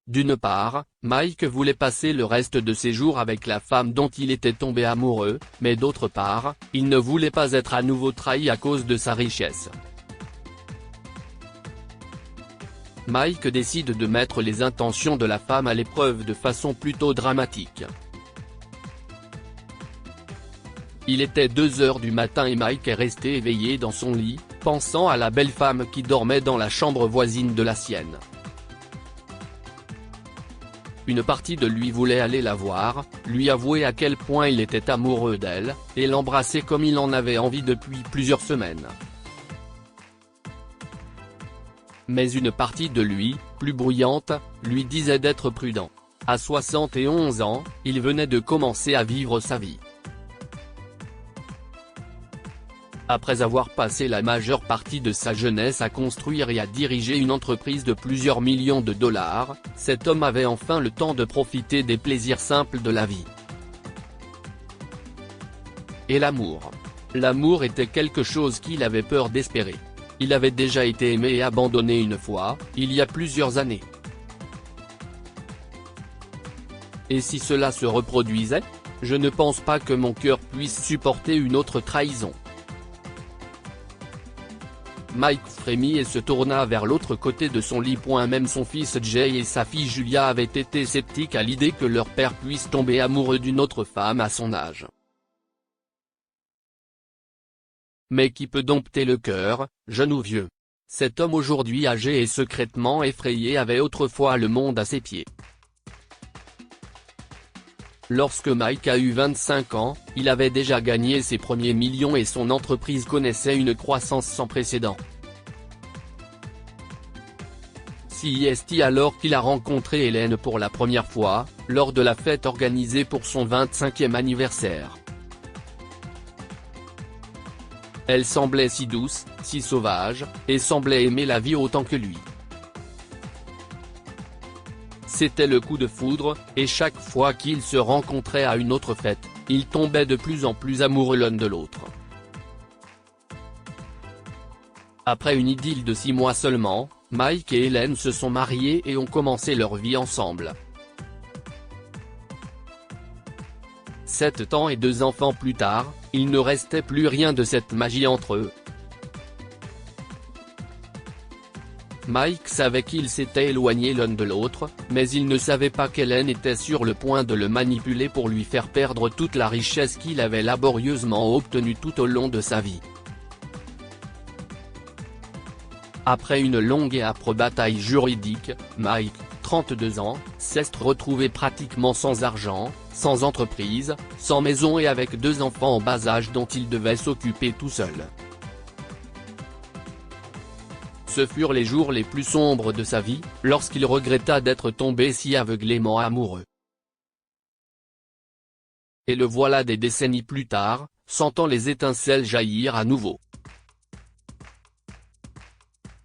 D'une part, Mike voulait passer le reste de ses jours avec la femme dont il était tombé amoureux, mais d'autre part, il ne voulait pas être à nouveau trahi à cause de sa richesse. Mike décide de mettre les intentions de la femme à l'épreuve de façon plutôt dramatique. Il était 2 heures du matin et Mike est resté éveillé dans son lit, pensant à la belle femme qui dormait dans la chambre voisine de la sienne. Une partie de lui voulait aller la voir, lui avouer à quel point il était amoureux d'elle, et l'embrasser comme il en avait envie depuis plusieurs semaines. Mais une partie de lui, plus bruyante, lui disait d'être prudent. À 71 ans, il venait de commencer à vivre sa vie. Après avoir passé la majeure partie de sa jeunesse à construire et à diriger une entreprise de plusieurs millions de dollars, cet homme avait enfin le temps de profiter des plaisirs simples de la vie. Et l'amour. L'amour était quelque chose qu'il avait peur d'espérer. Il avait déjà été aimé et abandonné une fois, il y a plusieurs années. Et si cela se reproduisait? Je ne pense pas que mon cœur puisse supporter une autre trahison. Mike frémit et se tourna vers l'autre côté de son lit. Même son fils Jay et sa fille Julia avaient été sceptiques à l'idée que leur père puisse tomber amoureux d'une autre femme à son âge. Mais qui peut dompter le cœur, jeune ou vieux? Cet homme aujourd'hui âgé et secrètement effrayé avait autrefois le monde à ses pieds. Lorsque Mike a eu 25 ans, il avait déjà gagné ses premiers millions et son entreprise connaissait une croissance sans précédent. C'est alors qu'il a rencontré Hélène pour la première fois, lors de la fête organisée pour son 25e anniversaire. Elle semblait si douce, si sauvage, et semblait aimer la vie autant que lui. C'était le coup de foudre, et chaque fois qu'ils se rencontraient à une autre fête, ils tombaient de plus en plus amoureux l'un de l'autre. Après une idylle de 6 mois seulement, Mike et Hélène se sont mariés et ont commencé leur vie ensemble. 7 ans et 2 enfants plus tard, il ne restait plus rien de cette magie entre eux. Mike savait qu'ils s'étaient éloignés l'un de l'autre, mais il ne savait pas qu'Hélène était sur le point de le manipuler pour lui faire perdre toute la richesse qu'il avait laborieusement obtenue tout au long de sa vie. Après une longue et âpre bataille juridique, Mike, 32 ans, s'est retrouvé pratiquement sans argent, sans entreprise, sans maison et avec 2 enfants en bas âge dont il devait s'occuper tout seul. Ce furent les jours les plus sombres de sa vie, lorsqu'il regretta d'être tombé si aveuglément amoureux. Et le voilà des décennies plus tard, sentant les étincelles jaillir à nouveau.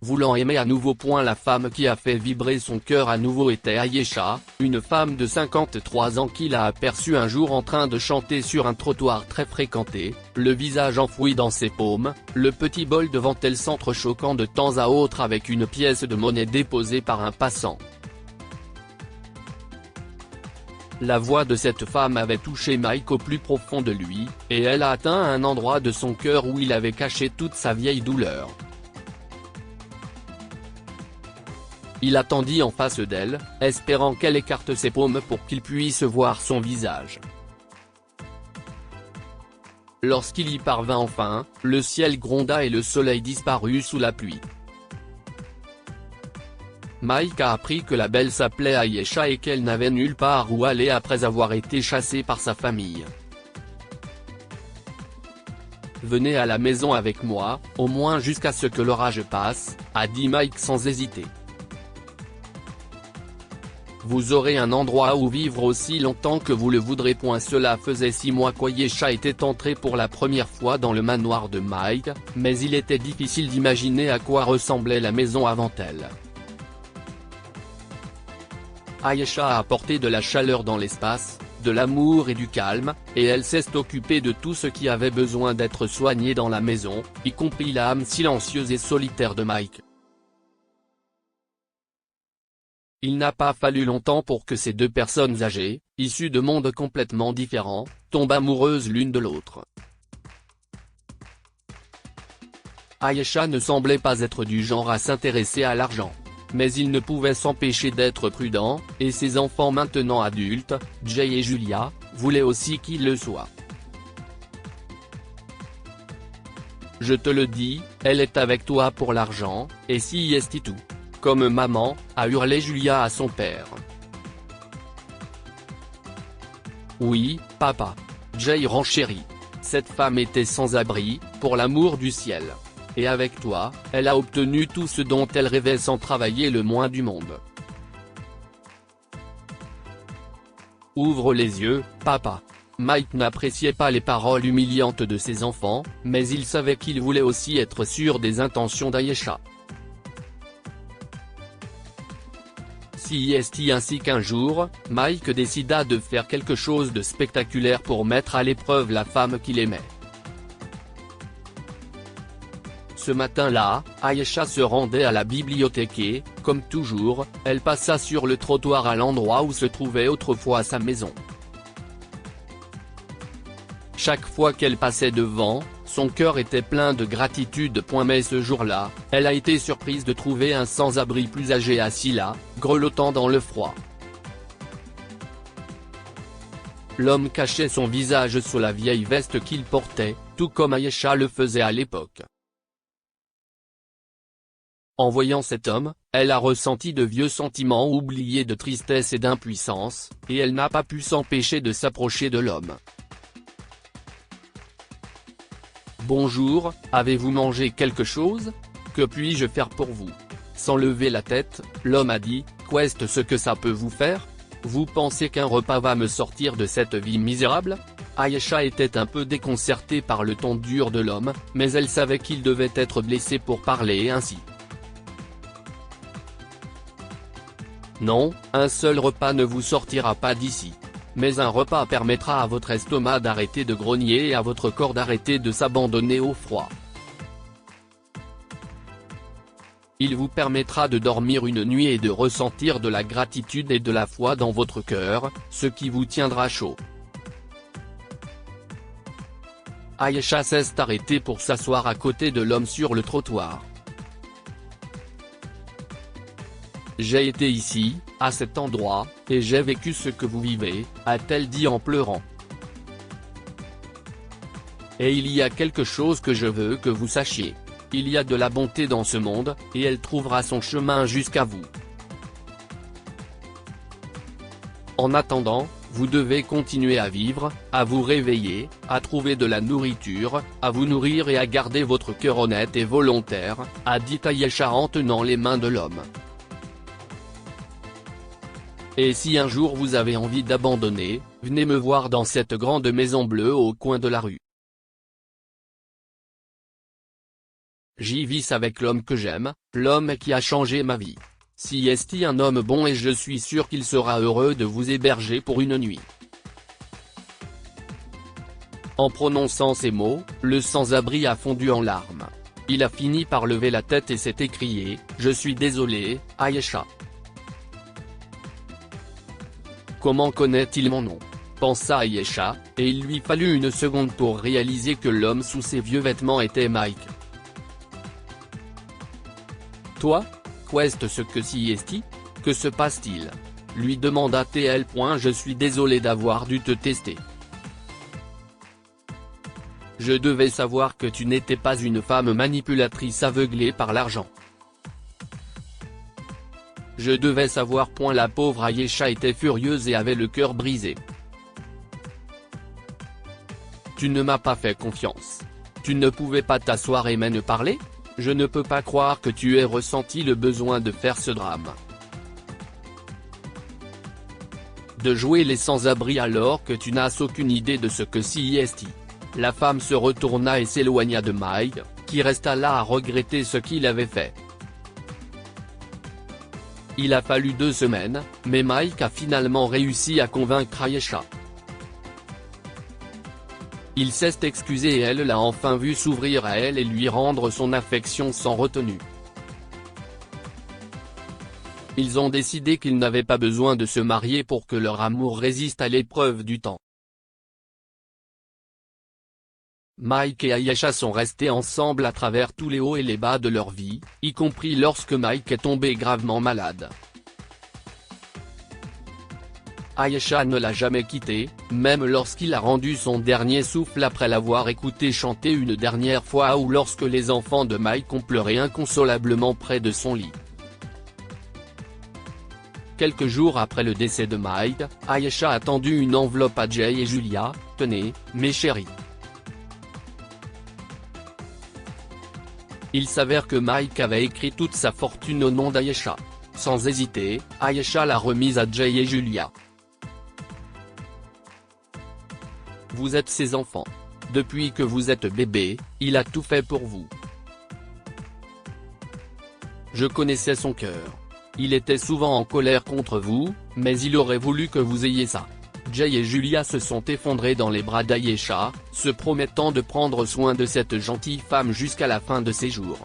Voulant aimer à nouveau. La femme qui a fait vibrer son cœur à nouveau était Ayesha, une femme de 53 ans qu'il a aperçue un jour en train de chanter sur un trottoir très fréquenté, le visage enfoui dans ses paumes, le petit bol devant elle s'entrechoquant de temps à autre avec une pièce de monnaie déposée par un passant. La voix de cette femme avait touché Mike au plus profond de lui, et elle a atteint un endroit de son cœur où il avait caché toute sa vieille douleur. Il attendit en face d'elle, espérant qu'elle écarte ses paumes pour qu'il puisse voir son visage. Lorsqu'il y parvint enfin, le ciel gronda et le soleil disparut sous la pluie. Mike a appris que la belle s'appelait Ayesha et qu'elle n'avait nulle part où aller après avoir été chassée par sa famille. « Venez à la maison avec moi, au moins jusqu'à ce que l'orage passe », a dit Mike sans hésiter. Vous aurez un endroit où vivre aussi longtemps que vous le voudrez. Cela faisait 6 mois qu'Ayesha était entrée pour la première fois dans le manoir de Mike, mais il était difficile d'imaginer à quoi ressemblait la maison avant elle. Ayesha a apporté de la chaleur dans l'espace, de l'amour et du calme, et elle s'est occupée de tout ce qui avait besoin d'être soigné dans la maison, y compris l'âme silencieuse et solitaire de Mike. Il n'a pas fallu longtemps pour que ces deux personnes âgées, issues de mondes complètement différents, tombent amoureuses l'une de l'autre. Aïcha ne semblait pas être du genre à s'intéresser à l'argent. Mais il ne pouvait s'empêcher d'être prudent, et ses enfants maintenant adultes, Jay et Julia, voulaient aussi qu'il le soit. Je te le dis, elle est avec toi pour l'argent, et si est tout. Comme maman, a hurlé Julia à son père. Oui, papa. Jay renchérit. Cette femme était sans abri, pour l'amour du ciel. Et avec toi, elle a obtenu tout ce dont elle rêvait sans travailler le moins du monde. Ouvre les yeux, papa. Mike n'appréciait pas les paroles humiliantes de ses enfants, mais il savait qu'il voulait aussi être sûr des intentions d'Aïcha. Ainsi qu'un jour, Mike décida de faire quelque chose de spectaculaire pour mettre à l'épreuve la femme qu'il aimait. Ce matin-là, Aïcha se rendait à la bibliothèque et, comme toujours, elle passa sur le trottoir à l'endroit où se trouvait autrefois sa maison. Chaque fois qu'elle passait devant, son cœur était plein de gratitude. Mais ce jour-là, elle a été surprise de trouver un sans-abri plus âgé assis là, grelottant dans le froid. L'homme cachait son visage sous la vieille veste qu'il portait, tout comme Aïcha le faisait à l'époque. En voyant cet homme, elle a ressenti de vieux sentiments oubliés de tristesse et d'impuissance, et elle n'a pas pu s'empêcher de s'approcher de l'homme. Bonjour, avez-vous mangé quelque chose? Que puis-je faire pour vous? Sans lever la tête, l'homme a dit, qu'est-ce ce que ça peut vous faire? Vous pensez qu'un repas va me sortir de cette vie misérable? Aïcha était un peu déconcertée par le ton dur de l'homme, mais elle savait qu'il devait être blessé pour parler ainsi. Non, un seul repas ne vous sortira pas d'ici. Mais un repas permettra à votre estomac d'arrêter de grogner et à votre corps d'arrêter de s'abandonner au froid. Il vous permettra de dormir une nuit et de ressentir de la gratitude et de la foi dans votre cœur, ce qui vous tiendra chaud. Aïcha s'est arrêtée pour s'asseoir à côté de l'homme sur le trottoir. J'ai été ici, à cet endroit, et j'ai vécu ce que vous vivez, a-t-elle dit en pleurant. Et il y a quelque chose que je veux que vous sachiez. Il y a de la bonté dans ce monde, et elle trouvera son chemin jusqu'à vous. En attendant, vous devez continuer à vivre, à vous réveiller, à trouver de la nourriture, à vous nourrir et à garder votre cœur honnête et volontaire, a dit Aïcha en tenant les mains de l'homme. Et si un jour vous avez envie d'abandonner, venez me voir dans cette grande maison bleue au coin de la rue. J'y vis avec l'homme que j'aime, l'homme qui a changé ma vie. Si est un homme bon et je suis sûr qu'il sera heureux de vous héberger pour une nuit. En prononçant ces mots, le sans-abri a fondu en larmes. Il a fini par lever la tête et s'est écrié, « Je suis désolé, Aïcha. » Comment connaît-il mon nom? Pensa Aïcha, et il lui fallut une seconde pour réaliser que l'homme sous ses vieux vêtements était Mike. Toi? Qu'est-ce ce que si est-il? Que se passe-t-il? Lui demanda-t-elle. Je suis désolé d'avoir dû te tester. Je devais savoir que tu n'étais pas une femme manipulatrice aveuglée par l'argent. Je devais savoir. La pauvre Aïcha était furieuse et avait le cœur brisé. Tu ne m'as pas fait confiance. Tu ne pouvais pas t'asseoir et me parler? Je ne peux pas croire que tu aies ressenti le besoin de faire ce drame. De jouer les sans-abri alors que tu n'as aucune idée de ce que si est. La femme se retourna et s'éloigna de Mike, qui resta là à regretter ce qu'il avait fait. Il a fallu 2 semaines, mais Mike a finalement réussi à convaincre Aïcha. Il s'est excusé et elle l'a enfin vu s'ouvrir à elle et lui rendre son affection sans retenue. Ils ont décidé qu'ils n'avaient pas besoin de se marier pour que leur amour résiste à l'épreuve du temps. Mike et Ayesha sont restés ensemble à travers tous les hauts et les bas de leur vie, y compris lorsque Mike est tombé gravement malade. Ayesha ne l'a jamais quitté, même lorsqu'il a rendu son dernier souffle après l'avoir écouté chanter une dernière fois ou lorsque les enfants de Mike ont pleuré inconsolablement près de son lit. Quelques jours après le décès de Mike, Ayesha a tendu une enveloppe à Jay et Julia, « Tenez, mes chéris. » Il s'avère que Mike avait écrit toute sa fortune au nom d'Ayesha. Sans hésiter, Ayesha l'a remise à Jay et Julia. Vous êtes ses enfants. Depuis que vous êtes bébé, il a tout fait pour vous. Je connaissais son cœur. Il était souvent en colère contre vous, mais il aurait voulu que vous ayez ça. Jay et Julia se sont effondrés dans les bras d'Ayesha, se promettant de prendre soin de cette gentille femme jusqu'à la fin de ses jours.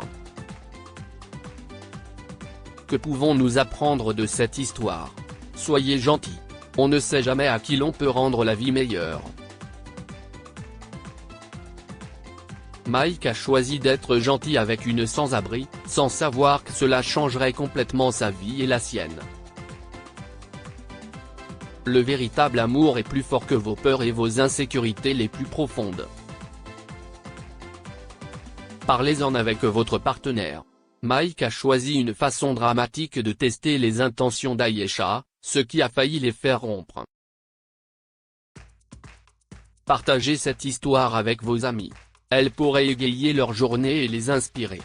Que pouvons-nous apprendre de cette histoire? Soyez gentils. On ne sait jamais à qui l'on peut rendre la vie meilleure. Mike a choisi d'être gentil avec une sans-abri, sans savoir que cela changerait complètement sa vie et la sienne. Le véritable amour est plus fort que vos peurs et vos insécurités les plus profondes. Parlez-en avec votre partenaire. Mike a choisi une façon dramatique de tester les intentions d'Ayesha, ce qui a failli les faire rompre. Partagez cette histoire avec vos amis. Elle pourrait égayer leur journée et les inspirer.